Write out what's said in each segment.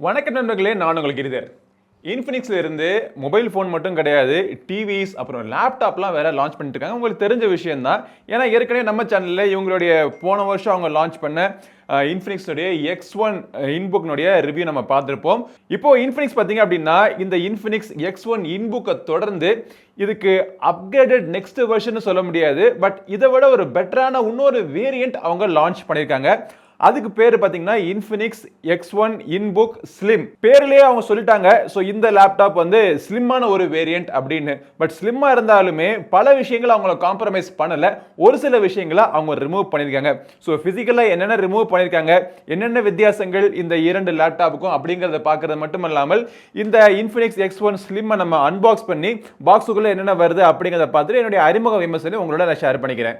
வணக்கம் நண்பர்களே, நான் உங்கள் கிரிதர். இன்ஃபினிக்ஸ்ல இருந்து மொபைல் ஃபோன் மட்டும் கிடையாது, டிவிஸ் அப்புறம் லேப்டாப்லாம் வேற லான்ச் பண்ணிட்டு இருக்காங்க. உங்களுக்கு தெரிஞ்ச விஷயம் தான். ஏன்னா ஏற்கனவே நம்ம சேனல்ல இவங்களுடைய போன வருஷம் அவங்க லான்ச் பண்ண இன்ஃபினிக்ஸோடைய X1 இன்புக்னுடைய ரிவ்யூ நம்ம பார்த்துருப்போம். இப்போ இன்ஃபினிக்ஸ் பார்த்தீங்க அப்படின்னா இந்த இன்ஃபினிக்ஸ் X1 இன்புக்கை தொடர்ந்து இதுக்கு அப்கிரேடட் நெக்ஸ்ட் வெர்ஷன் சொல்ல முடியாது, பட் இதை விட ஒரு பெட்டரான இன்னொரு வேரியன்ட் அவங்க லான்ச் பண்ணியிருக்காங்க. அதுக்கு பேர் பார்த்தீங்கன்னா Infinix X1 இன்புக் ஸ்லிம். பேர்லயே அவங்க சொல்லிட்டாங்க, ஸோ இந்த லேப்டாப் வந்து ஸ்லிம்மான ஒரு வேரியன்ட் அப்படின்னு. பட் ஸ்லிம்மா இருந்தாலுமே பல விஷயங்களை அவங்கள காம்ப்ரமைஸ் பண்ணல, ஒரு சில விஷயங்களை அவங்க ரிமூவ் பண்ணியிருக்காங்க. ஸோ ஃபிசிக்கலாக என்னென்ன ரிமூவ் பண்ணியிருக்காங்க, என்னென்ன வித்தியாசங்கள் இந்த இரண்டு லேப்டாப்புக்கும் அப்படிங்கிறத பார்க்கறது மட்டும் இல்லாமல் இந்த Infinix X1 ஸ்லிம்மை நம்ம அன்பாக்ஸ் பண்ணி பாக்ஸுக்குள்ள என்னென்ன வருது அப்படிங்கிறத பார்த்துட்டு என்னுடைய அறிமுக விமர்சனம் உங்களோட நான் ஷேர் பண்ணிக்கிறேன்.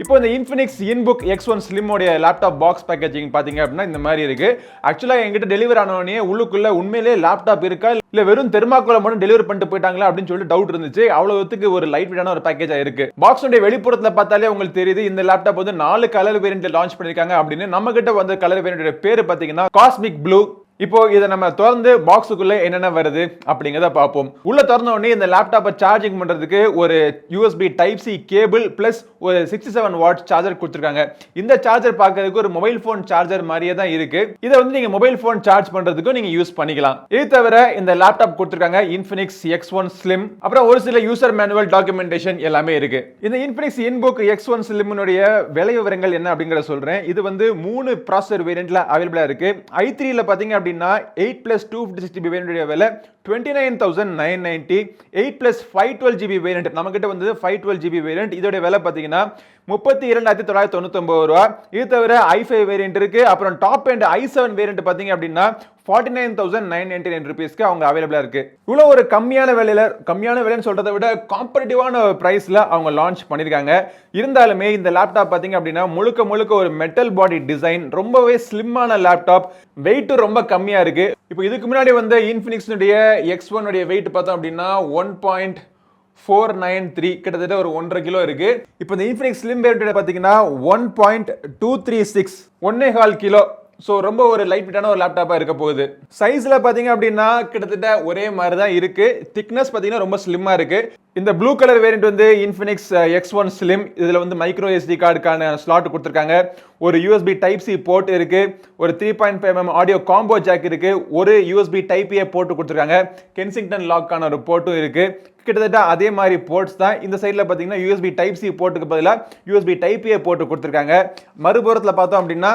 இப்போ இந்த Infinix இன்புக் X1 Slim உடைய லேப்டாப் பாக்ஸ் பேக்கேஜிங் பாத்தீங்க அப்படின்னா இந்த மாதிரி இருக்கு. ஆக்சுவலா என்கிட்ட டெலிவரி ஆனவனே உள்ளுக்குள்ள உண்மையிலேயே லேப்டாப் இருக்கா இல்ல வெறும் தெர்மாக்கோல மட்டும் டெலிவரி பண்ணிட்டு போயிட்டாங்களா அப்படின்னு சொல்லிட்டு டவுட் இருந்துச்சு. அவ்வளவுக்கு ஒரு லைட் வெயிட்டான ஒரு பேக்கேஜா இருக்கு. பாக்ஸோட வெளிப்புறத்துல பார்த்தாலே உங்களுக்கு தெரியுது இந்த லேப்டாப் வந்து 4 கலர் வேரியன்ட்ல லான்ச் பண்ணிருக்காங்க அப்படின்னு. நம்ம கிட்ட வந்து கலர் வேரியன்ட் பேரு பாத்தீங்கன்னா காஸ்மிக் ப்ளூ. இப்போ இதை நம்ம திறந்து பாக்ஸுக்குள்ள என்னென்ன வருது அப்படிங்கிறத பார்ப்போம். உள்ள திறந்த உடனே இந்த லேப்டாப்பை சார்ஜிங் பண்றதுக்கு ஒரு USB type C cable plus ஒரு 67 வாட் சார்ஜர் கொடுத்துருக்காங்க. இந்த சார்ஜர் பார்க்கறதுக்கு ஒரு மொபைல் போன் சார்ஜர் மாதிரியே தான் இருக்கு. இதை வந்து நீங்க மொபைல் போன் சார்ஜ் பண்றதுக்கும் நீங்க யூஸ் பண்ணிக்கலாம். இது தவிர இந்த லேப்டாப் கொடுத்துருக்காங்க Infinix X1 Slim. அப்புறம் ஒரு சில யூசர் மேனுவல் டாக்குமெண்டேஷன் எல்லாமே இருக்கு. இந்த Infinix இன்புக் X1 Slim உடைய விலை விவரங்கள் என்ன அப்படிங்கறத சொல்றேன். இது வந்து 3 ப்ராசஸர் வேரியன்ட்ல அவைலபிளா இருக்கு. i3 ல பாத்தீங்க அப்படின்னா 8 plus 256 GB வேரியன்ட் விலை 29,990. 8 plus 512 GB வேரியன்ட் நம்ம கிட்ட வந்து 512 GB வேரியன்ட் இதோட விலை பாத்தீங்கன்னா 32,999 ரூபாய். இது தவிர i5 வேரியன்ட் இருக்கு. அப்புறம் டாப் எண்ட் i7 வேரியன்ட் பாத்தீங்க அப்படின்னா 49,999 ரூபீஸ்க்கு அவங்க அவைலபிளா இருக்கு. இவ்வளவு ஒரு கம்மியான விலைன்னு சொல்றதை விட காம்படிட்டிவான பிரைஸ்ல அவங்க லான்ச் பண்ணிருக்காங்க. இருந்தாலுமே இந்த லேப்டாப் பாத்தீங்க அப்படின்னா முழுக்க ஒரு மெட்டல் பாடி டிசைன், ரொம்பவே ஸ்லிம்மான லேப்டாப், வெயிட் ரொம்ப கம்மியா இருக்கு. இப்போ இதுக்கு முன்னாடி வந்து இன்ஃபினிக்ஸ்னுடைய X1 உடைய வெயிட் பார்த்தோம் அப்படின்னா 1.493 கிட்டத்தட்ட ஒரு 1.5 கிலோ இருக்கு. இப்போ இந்த Infinix Slim வேரியன்ட் பாத்தீங்கன்னா 1.236 1.25 கிலோ. ஸோ ரொம்ப ஒரு லைட் வெயிட்டான ஒரு லேப்டாப்பாக இருக்க போகுது. சைஸில் பார்த்தீங்க அப்படின்னா கிட்டத்தட்ட ஒரே மாதிரி தான் இருக்கு. திக்னஸ் பார்த்தீங்கன்னா ரொம்ப ஸ்லிம்மாக இருக்கு. இந்த ப்ளூ கலர் வேரியன்ட் வந்து Infinix X1 Slim. இதில் வந்து மைக்ரோ SD கார்டுக்கான ஸ்லாட் கொடுத்துருக்காங்க. ஒரு USB டைப் சி போர்ட் இருக்கு. ஒரு 3.5mm ஆடியோ காம்போ ஜாக் இருக்கு. ஒரு USB டைப் ஏ போர்ட் கொடுத்துருக்காங்க. கென்சிங்டன் லாக்கான ஒரு போர்ட்டும் இருக்கு. கிட்டத்தட்ட அதே மாதிரி போர்ட்ஸ் தான். இந்த சைடில் பார்த்தீங்கன்னா USB டைப் சி போர்ட்டுக்கு பதிலாக USB டைப் ஏ போர்ட் கொடுத்துருக்காங்க. மறுபுறத்தில் பார்த்தோம் அப்படின்னா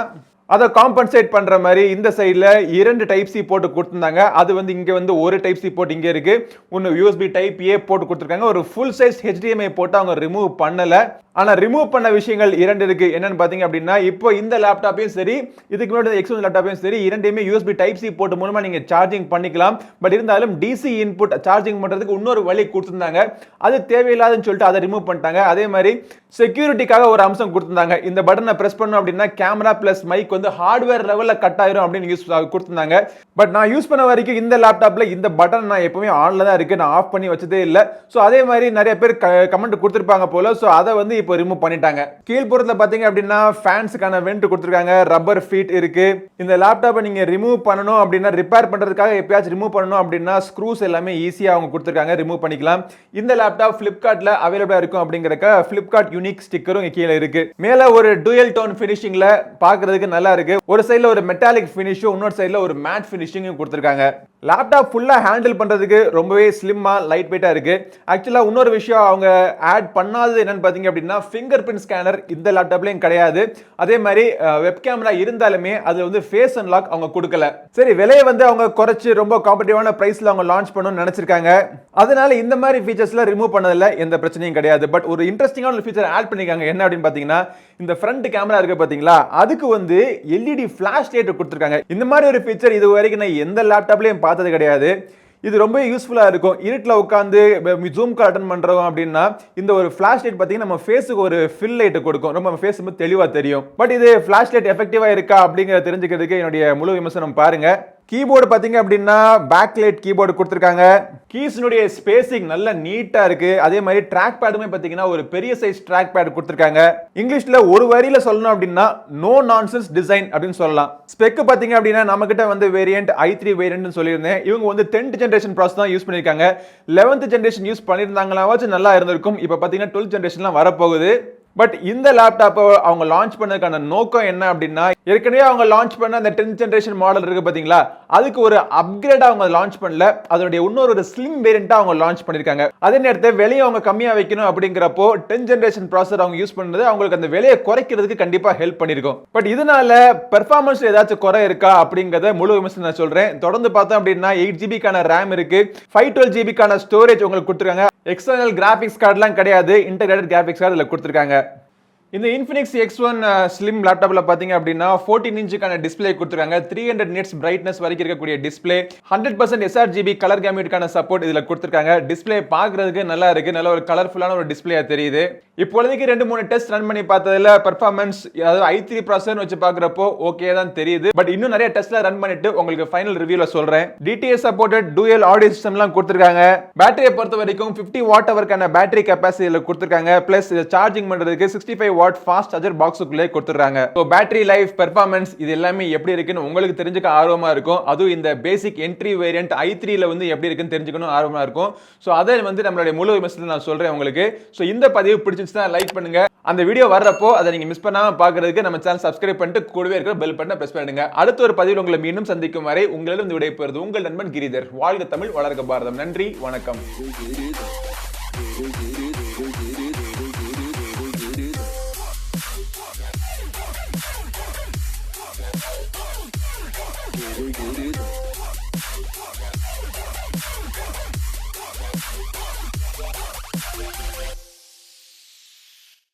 அதை காம்பன்சேட் பண்ற மாதிரி இந்த சைடில் 2 டைப் சி போட்டு கொடுத்துருந்தாங்க. அது வந்து இங்க வந்து ஒரு டைப் சி போட்டு இங்க இருக்கு. ஒன்னு USB டைப் ஏ போட்டு கொடுத்துருக்காங்க. ஒரு ஃபுல் சைஸ் HDMI போட்டு அவங்க ரிமூவ் பண்ணல. ஆனா ரிமூவ் பண்ண விஷயங்கள் 2 இருக்கு. என்னன்னு பாத்தீங்க அப்படின்னா இப்போ இந்த லேப்டாப்பையும் சரி, இதுக்கு முன்னாடி X1 லேப்டாப்பையும் சரி, இரண்டையுமே USB டைப் சி போட்டு மூலமா நீங்க சார்ஜிங் பண்ணிக்கலாம். பட் இருந்தாலும் DC இன்புட் சார்ஜிங் பண்றதுக்கு இன்னொரு வழி கொடுத்திருந்தாங்க. அது தேவையில்லாதுன்னு சொல்லிட்டு அதை ரிமூவ் பண்ணிட்டாங்க. அதே மாதிரி செக்யூரிட்டிக்காக ஒரு அம்சம் கொடுத்திருந்தாங்க. இந்த பட்டனை பிரஸ் பண்ணோம் அப்படின்னா கேமரா பிளஸ் மைக் வந்து ஹார்ட்வேர் லெவல்ல கட் ஆயிரும் அப்படின்னு யூஸ் கொடுத்திருந்தாங்க. பட் நான் யூஸ் பண்ண வரைக்கும் இந்த லேப்டாப்ல இந்த பட்டன் நான் எப்பவுமே ஆன்ல தான் இருக்கு. நான் ஆஃப் பண்ணி வச்சதே இல்லை. ஸோ அதே மாதிரி நிறைய பேர் கமெண்ட் கொடுத்திருப்பாங்க போல. ஸோ அதை வந்து இப்போ ரிமூவ் பண்ணிட்டாங்க. கீழ்ப்புறத்துல பாத்தீங்க அப்படின்னா ஃபேன்ஸ்க்கான வெண்ட் கொடுத்திருக்காங்க. ரப்பர் ஃபீட் இருக்கு. இந்த லேப்டாப்பை நீங்க ரிமூவ் பண்ணணும் அப்படின்னா, ரிப்பேர் பண்றதுக்காக எப்பயாச்சும் ரிமூவ் பண்ணணும் அப்படின்னா ஸ்க்ரூஸ் எல்லாமே ஈஸியா அவங்க கொடுத்திருக்காங்க, ரிமூவ் பண்ணிக்கலாம். இந்த லேப்டாப் Flipkartல அவைலபிளா இருக்கும் அப்படிங்கறக்க Flipkart யூனிக் ஸ்டிக்கரும் கீழே இருக்கு. மேல ஒரு டூயல் டோன் ஃபினிஷிங்ல பார்க்கிறதுக்கு நல்லா இருக்கு. ஒரு சைடுல ஒரு மெட்டாலிக் ஃபினிஷும், இன்னொரு சைடுல ஒரு மேட் ஃபினிஷிங்கும் கொடுத்திருக்காங்க. லேப்டாப் ஃபுல்லா ஹேண்டில் பண்றதுக்கு ரொம்பவே ஸ்லிம்மா லைட் வெயிட்டா இருக்கு. ஆக்சுவலா இன்னொரு விஷயம் அவங்க ஆட் பண்ணாதது என்னன்னு பாத்தீங்க அப்படின்னா ஃபிங்கர் பிரிண்ட் ஸ்கேனர் இந்த லேப்டாப்லயும் கிடையாது. அதே மாதிரி வெப் கேமரா இருந்தாலுமே அது வந்து ஃபேஸ் அன்லாக் அவங்க கொடுக்கல. சரி, விலையை வந்து அவங்க குறைச்சு ரொம்ப காம்படிட்டிவான பிரைஸ்ல அவங்க லான்ச் பண்ணணும்னு நினைச்சிருக்காங்க. அதனால இந்த மாதிரி ஃபீச்சர்ஸ்ல ரிமூவ் பண்ணதில்ல, எந்த பிரச்சனையும் கிடையாது. பட் ஒரு இன்ட்ரெஸ்டிங்கான ஃபீச்சர் ஆட் பண்ணிருக்காங்க. என்ன அப்படின்னு பாத்தீங்கன்னா, இந்த ஃப்ரண்ட் கேமரா இருக்கு பாத்தீங்களா, அதுக்கு வந்து LED ஃபிளாஷ் லைட் கொடுத்திருக்காங்க. இந்த மாதிரி ஒரு ஃபீச்சர் இது வரைக்கும் நான் எந்த லேப்டாப்லயும் பார்த்தது கிடையாது. இது ரொம்ப யூஸ்ஃபுல்லா இருக்கும். இருட்டில் உட்காந்து ஜூம் கால் அட்டன் பண்றோம் அப்படின்னா இந்த ஒரு ஃபிளாஷ் லைட் பார்த்தீங்கன்னா நம்ம ஃபேஸுக்கு ஒரு ஃபில் லைட் கொடுக்கும். ரொம்ப நம்ம ஃபேஸ் ரொம்ப தெளிவாக தெரியும். பட் இது ஃபிளாஷ் லைட் எஃபெக்டிவா இருக்கா அப்படிங்கிறத தெரிஞ்சுக்கிறதுக்கு என்னுடைய முழு விமர்சனம் பாருங்க. கீபோர்டு பாத்தீங்க அப்படின்னா பேக்லைட் கீபோர்டு கொடுத்திருக்காங்க. கீஸ்னுடைய ஸ்பேசிங் நல்ல நீட்டா இருக்கு. அதே மாதிரி ட்ராக் பேடுமே பாத்தீங்கன்னா ஒரு பெரிய சைஸ் ட்ராக் பேட் கொடுத்திருக்காங்க. இங்கிலீஷ்ல ஒரு வரியில சொல்லணும் அப்படின்னா நோ நான்சென்ஸ் டிசைன் அப்படின்னு சொல்லலாம். ஸ்பெக் பாத்தீங்க அப்படின்னா நம்ம கிட்ட வந்து வேரியன்ட் i3 வேரியன்ட் சொல்லியிருந்தேன். இவங்க வந்து 10th ஜெனரேஷன் ப்ராசஸ் தான் யூஸ் பண்ணிருக்காங்க. 11th ஜெனரேஷன் யூஸ் பண்ணிருந்தாங்களாவாச்சும் நல்லா இருந்திருக்கும். இப்போ பாத்தீங்கன்னா 12th ஜெனரேஷன்லாம் வரப்போகுது. பட் இந்த லேப்டாப்பை அவங்க லான்ச் பண்ணதுக்கான நோக்கம் என்ன அப்படின்னா, ஏற்கனவே அவங்க லான்ச் பண்ண அந்த 10th ஜெனரேஷன் மாடல் இருக்கு பாத்தீங்களா, அதுக்கு ஒரு அப்கிரேட் அவங்க லான்ச் பண்ணல, அதனுடைய இன்னொரு ஒரு ஸ்லிம் வேரியண்டா அவங்க லான்ச் பண்ணிருக்காங்க. அதே நேரத்தில் விலையை அவங்க கம்மியா வைக்கணும் அப்படிங்கிறப்போ 10th ஜெனரேஷன் ப்ராசஸர் அவங்க யூஸ் பண்ணது அவங்களுக்கு அந்த விலையை குறைக்கிறதுக்கு கண்டிப்பா ஹெல்ப் பண்ணிருக்கும். பட் இதனால பெர்ஃபார்மன்ஸ் ஏதாச்சும் குறை இருக்கா அப்படிங்கறத முழு விமர்சனம் நான் சொல்றேன். தொடர்ந்து பார்த்தோம் அப்படின்னா 8GB கான RAM இருக்கு, 512GB கான ஸ்டோரேஜ் உங்களுக்கு கொடுத்திருக்காங்க. எக்ஸ்டர்னல் கிராபிக்ஸ் கார்டுலாம் கிடையாது, இன்டகிரேட்டட் கிராபிக்ஸ் கார்டு இதுல கொடுத்திருக்காங்க. இந்த Infinix X1 Slim லேப்டாப்ல பாத்தீங்க அப்படின்னா 14 இன்ச்சுக்கான டிஸ்ப்ளே கொடுத்திருக்காங்க. 300 nits பிரைட்னஸ் வரைக்கும் இருக்கக்கூடிய டிஸ்ப்ளே, 100% sRGB கலர் கேமிட்கான சப்போர்ட் இதுல கொடுத்திருக்காங்க. டிஸ்ப்ளே பார்க்கிறதுக்கு நல்லா இருக்கு, நல்ல ஒரு கலர்ஃபுல்லான ஒரு டிஸ்ப்ளேயா தெரியுது. இப்போதைக்கு 2-3 டெஸ்ட் ரன் பண்ணி பார்த்ததுல பெர்ஃபார்மன்ஸ் அதாவது i3 ப்ராசஸர் வச்சு பார்க்கறப்போ ஓகே தான் தெரியுது. பட் இன்னும் நிறைய டெஸ்ட்ல ரன் பண்ணிட்டு உங்களுக்கு ஃபைனல் ரிவ்யூல சொல்றேன். DTS சப்போர்ட்டட் டூயல் ஆடியோ சிஸ்டம்லாம் கொடுத்திருக்காங்க. பேட்டரியை பொறுத்த வரைக்கும் 50 வாட் ஹவர்க்கான பேட்டரி கெபாசிட்டி இதுல கொடுத்திருக்காங்க. பிளஸ் சார்ஜிங் பண்றதுக்கு 65 வாட் ஃபாஸ்ட் சார்ஜர் பாக்ஸுக்குள்ளே கொடுத்துறாங்க. சோ பேட்டரி லைஃப், பெர்ஃபார்மன்ஸ் இது எல்லாமே எப்படி இருக்குன்னு உங்களுக்கு தெரிஞ்சுக்க ஆர்வமா இருக்கும். அதுவும் இந்த பேசிக் என்ட்ரி வேரியன்ட் i3 ல வந்து எப்படி இருக்குன்னு தெரிஞ்சுக்கணும் ஆர்வமா இருக்கும். சோ அதை வந்து நம்மளுடைய முழு விமர்சனத்தை நான் சொல்றேன் உங்களுக்கு. சோ இந்த பதிவு பிடிச்சிருந்தா லைக் பண்ணுங்க. அந்த வீடியோ வர்றப்போ அதை நீங்க மிஸ் பண்ணாம பார்க்கிறதுக்கு நம்ம சேனல் சப்ஸ்கிரைப் பண்ணிட்டு கூடவே இருக்கிற பெல் பட்டனை பிரஸ் பண்ணுங்க. அடுத்த ஒரு பதிவில் உங்களை மீண்டும் சந்திக்கும் வரை உங்களிடம் விடைபெறுவது உங்கள் நண்பன் கிரிதர். வாழ்க தமிழ், வளர்க பாரதம். நன்றி, வணக்கம்.